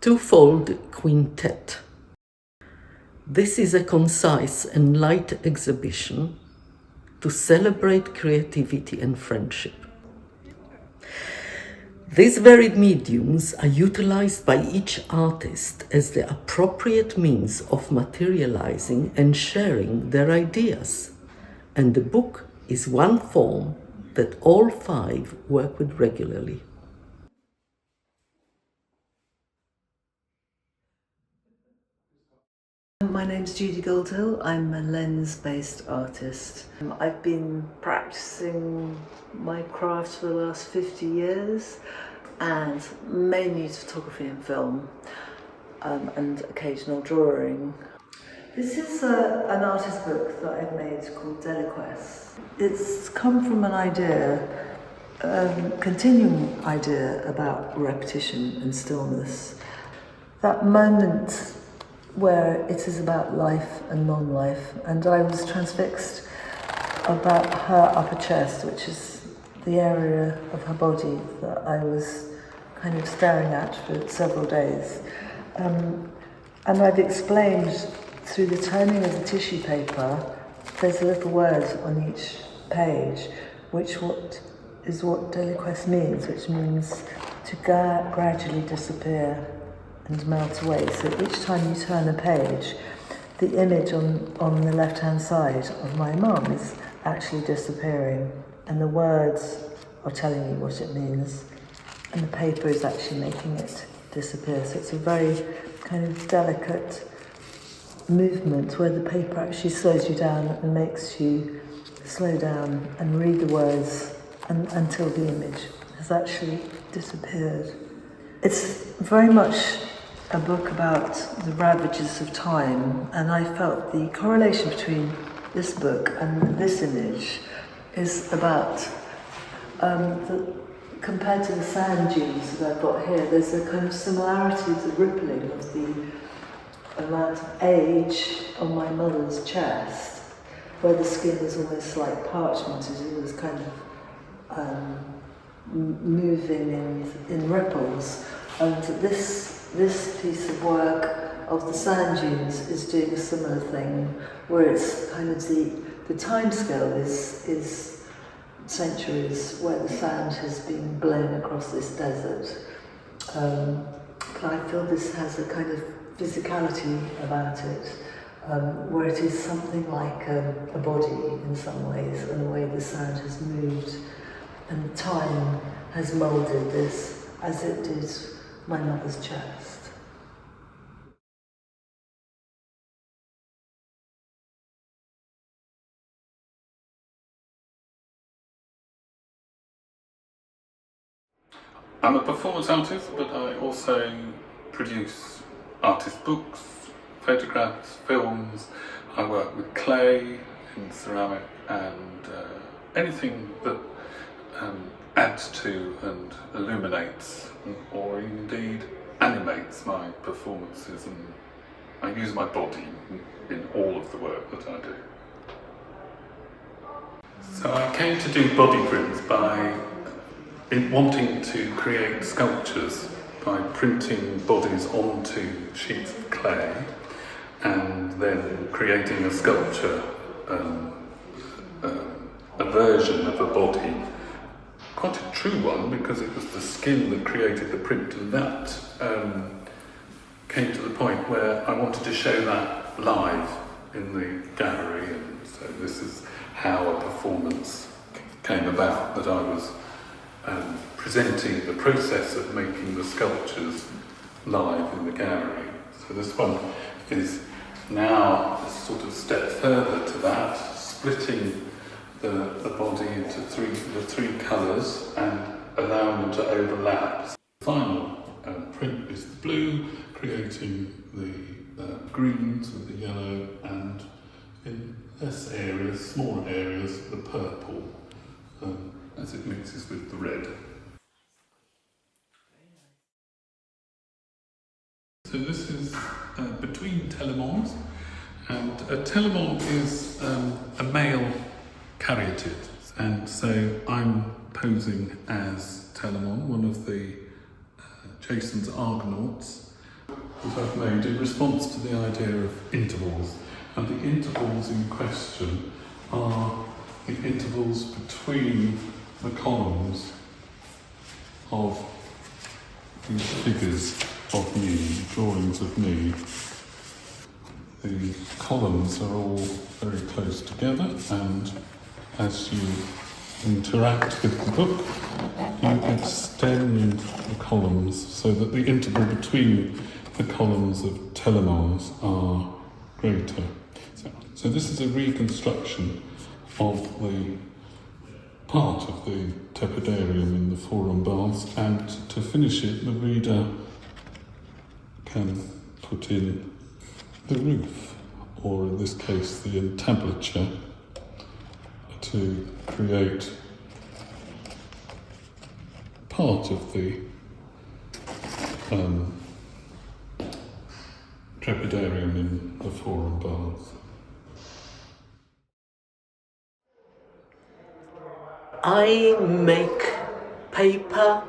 Twofold Quintet. This is a concise and light exhibition to celebrate creativity and friendship. These varied mediums are utilized by each artist as the appropriate means of materializing and sharing their ideas, and the book is one form that all five work with regularly. My name's Judy Goldhill. I'm a lens-based artist. I've been practicing my craft for the last 50 years and mainly photography and film and occasional drawing. This is an artist book that I've made called Deliquest. It's come from an idea, continuing idea about repetition and stillness. That moment where it is about life and non-life, and I was transfixed about her upper chest, which is the area of her body that I was kind of staring at for several days. And I've explained through the turning of the tissue paper, there's a little word on each page, which is what Deliquest means, which means to gradually disappear and melt away. So each time you turn a page, the image on the left-hand side of my mum is actually disappearing, and the words are telling you what it means, and the paper is actually making it disappear. So it's a very kind of delicate movement where the paper actually slows you down and makes you slow down and read the words until the image has actually disappeared. It's very much a book about the ravages of time, and I felt the correlation between this book and this image is about compared to the sand dunes that I've got here, there's a kind of similarity to the rippling of the amount of age on my mother's chest, where the skin is almost like parchment, it was kind of moving in ripples, and this piece of work of the sand dunes is doing a similar thing, where it's kind of the time scale is centuries, where the sand has been blown across this desert. But I feel this has a kind of physicality about it, where it is something like a body in some ways, and the way the sand has moved, and time has moulded this as it did my mother's chest. I'm a performance artist, but I also produce artist books, photographs, films. I work with clay and ceramic and anything that adds to and illuminates or indeed animates my performances, and I use my body in all of the work that I do. So I came to do body prints by wanting to create sculptures by printing bodies onto sheets of clay and then creating a sculpture, a version of a body. Quite a true one, because it was the skin that created the print, and that came to the point where I wanted to show that live in the gallery, and so this is how a performance came about, that I was presenting the process of making the sculptures live in the gallery. So this one is now a sort of step further to that, splitting the body into the three colours and allowing them to overlap. The final print is the blue, creating the greens with the yellow, and in less areas, smaller areas, the purple as it mixes with the red. So this is between telemons, and a telemon is a male Curated, and so I'm posing as Telemon, one of the Jason's Argonauts, that I've made in response to the idea of intervals. And the intervals in question are the intervals between the columns of these figures of me, drawings of me. The columns are all very close together, and as you interact with the book, you extend the columns so that the interval between the columns of telomeres are greater. So this is a reconstruction of the part of the tepidarium in the forum baths, and to finish it, the reader can put in the roof, or in this case the entablature, to create part of the trepidarium in the forum baths. I make paper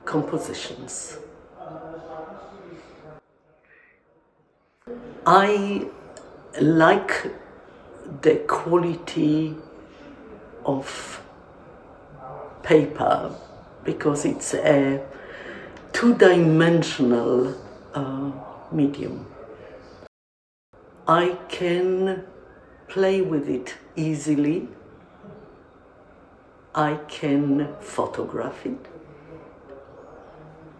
compositions. I like the quality of paper because it's a two-dimensional medium. I can play with it easily. I can photograph it,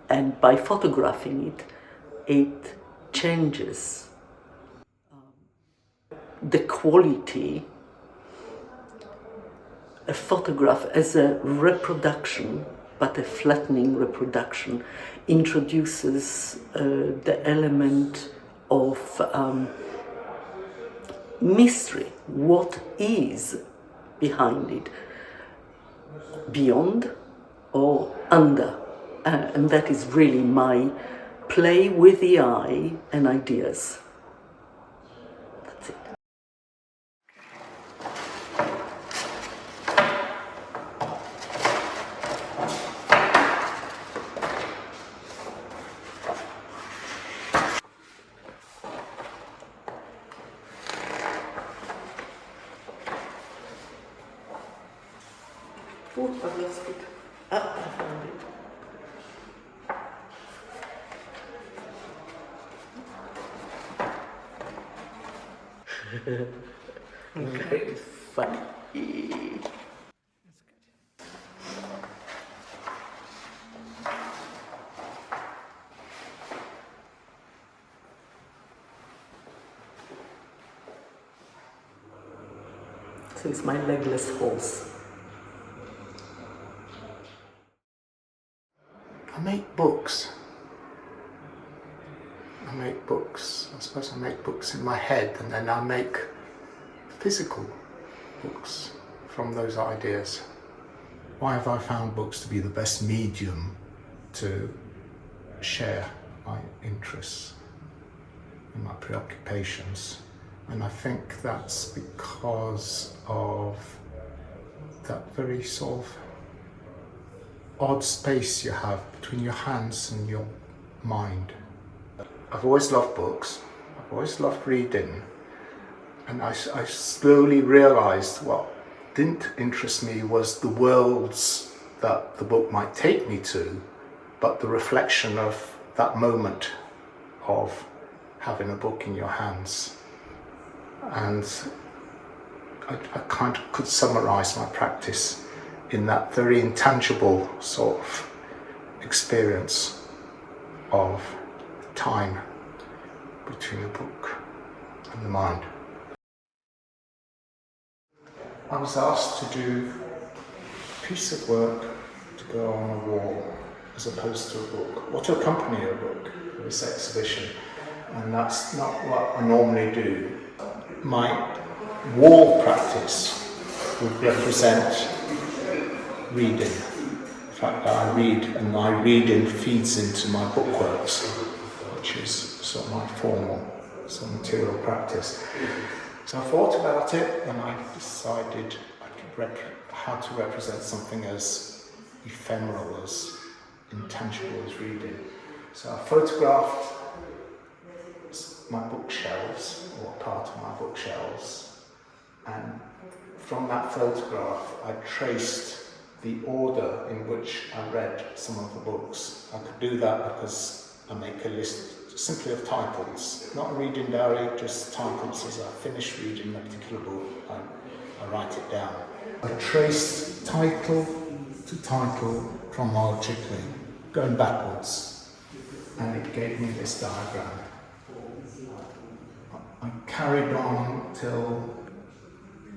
and by photographing it, it changes the quality. A photograph as a reproduction, but a flattening reproduction, introduces the element of mystery. What is behind it? Beyond or under, and that is really my play with the eye and ideas. That's it. Oh, I've lost it. Ah, I found it. Very funny. So it's my legless horse. I make books. I suppose I make books in my head, and then I make physical books from those ideas. Why have I found books to be the best medium to share my interests and my preoccupations? And I think that's because of that very sort of odd space you have between your hands and your mind. I've always loved books, I've always loved reading, and I slowly realised what didn't interest me was the worlds that the book might take me to, but the reflection of that moment of having a book in your hands. And I kind of could summarise my practice in that very intangible sort of experience of time between the book and the mind. I was asked to do a piece of work to go on a wall as opposed to a book, or to accompany a book for this exhibition, and that's not what I normally do. My wall practice would represent reading. In fact, I read, and my reading feeds into my bookworks, which is sort of my formal, sort of material practice. So I thought about it, and I decided how to represent something as ephemeral, as intangible as reading. So I photographed my bookshelves, or part of my bookshelves, and from that photograph I traced the order in which I read some of the books. I could do that because I make a list simply of titles, not a reading diary, just titles. As I finish reading a particular book, I write it down. I traced title to title chronologically, going backwards, and it gave me this diagram. I carried on till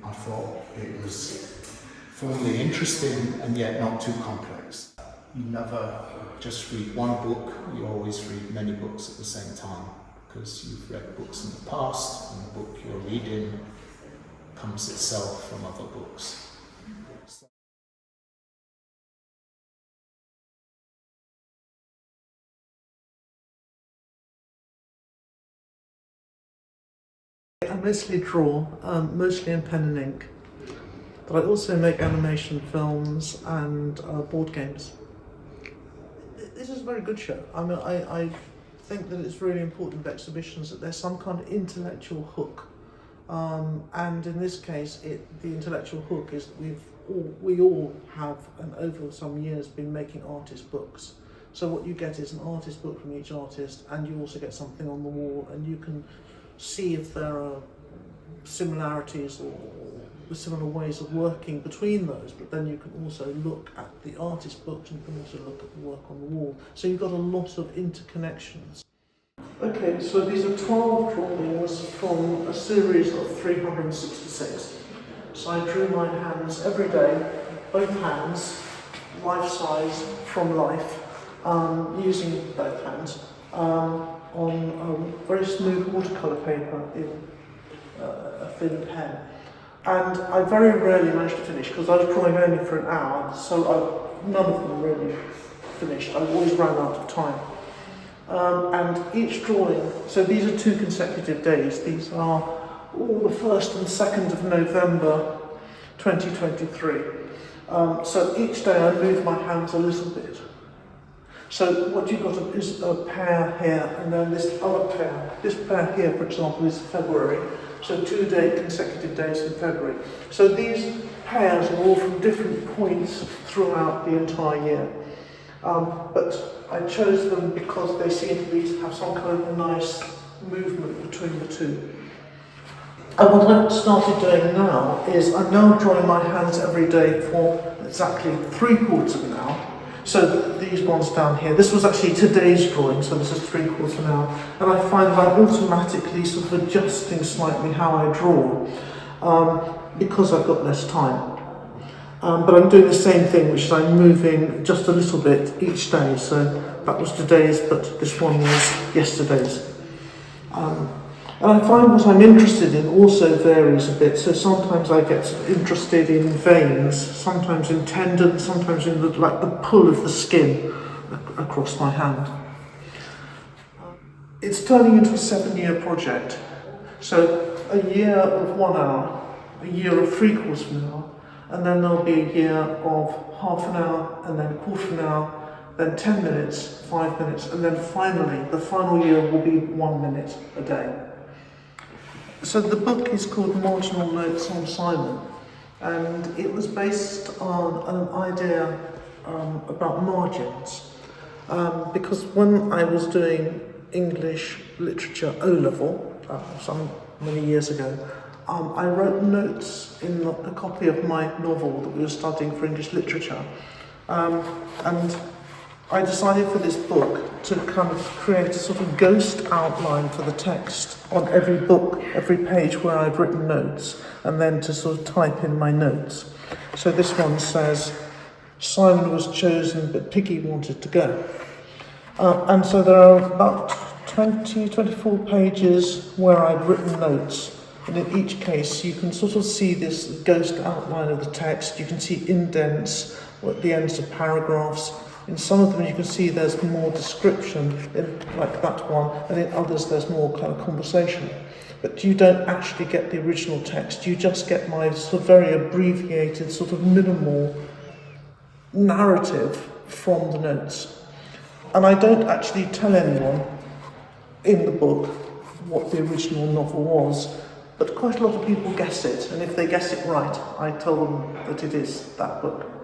I thought it was formally interesting and yet not too complex. You never just read one book, you always read many books at the same time, because you've read books in the past and the book you're reading comes itself from other books. I mostly draw, mostly in pen and ink, but I also make animation films and board games. This is a very good show. I mean, I think that it's really important with exhibitions that there's some kind of intellectual hook, and in this case, the intellectual hook is that we all have, and over some years, been making artist books. So what you get is an artist book from each artist, and you also get something on the wall, and you can see if there are similarities or similar ways of working between those, but then you can also look at the artist books and you can also look at the work on the wall. So you've got a lot of interconnections. Okay, so these are 12 drawings from a series of 366. So I drew my hands every day, both hands, life-size from life, using both hands, on very smooth watercolour paper in a thin pen. And I very rarely managed to finish because I was drawing only for an hour, so none of them really finished. I always ran out of time. And each drawing, so these are 2 consecutive days. These are all the 1st and 2nd of November 2023. So each day I move my hands a little bit. So what you've got is a pair here, and then this other pair. This pair here, for example, is February. So 2 consecutive days in February. So these pairs are all from different points throughout the entire year. But I chose them because they seem to have some kind of nice movement between the two. And what I've started doing now is I'm now drawing my hands every day for exactly 3/4 of an hour. So these ones down here, this was actually today's drawing, so this is 3/4 of an hour. And I find that I'm automatically sort of adjusting slightly how I draw, because I've got less time. But I'm doing the same thing, which is I'm moving just a little bit each day. So that was today's, but this one was yesterday's. And I find what I'm interested in also varies a bit. So sometimes I get sort of interested in veins, sometimes in tendons, sometimes in the pull of the skin across my hand. It's turning into a 7-year project. So a year of 1 hour, a year of 3/4 of an hour, and then there'll be a year of half an hour, and then 1/4 of an hour, then 10 minutes, 5 minutes, and then finally, the final year will be 1 minute a day. So the book is called Marginal Notes on Simon, and it was based on an idea about margins. Because when I was doing English literature O-level, many years ago, I wrote notes in a copy of my novel that we were studying for English literature. And I decided for this book to kind of create a sort of ghost outline for the text on every book, every page where I'd written notes, and then to sort of type in my notes. So this one says, Simon was chosen, but Piggy wanted to go. And so there are about 24 pages where I'd written notes. And in each case, you can sort of see this ghost outline of the text. You can see indents at the ends of paragraphs. In some of them you can see there's more description, like that one, and in others there's more kind of conversation. But you don't actually get the original text, you just get my sort of very abbreviated, sort of minimal narrative from the notes. And I don't actually tell anyone in the book what the original novel was, but quite a lot of people guess it, and if they guess it right, I tell them that it is that book.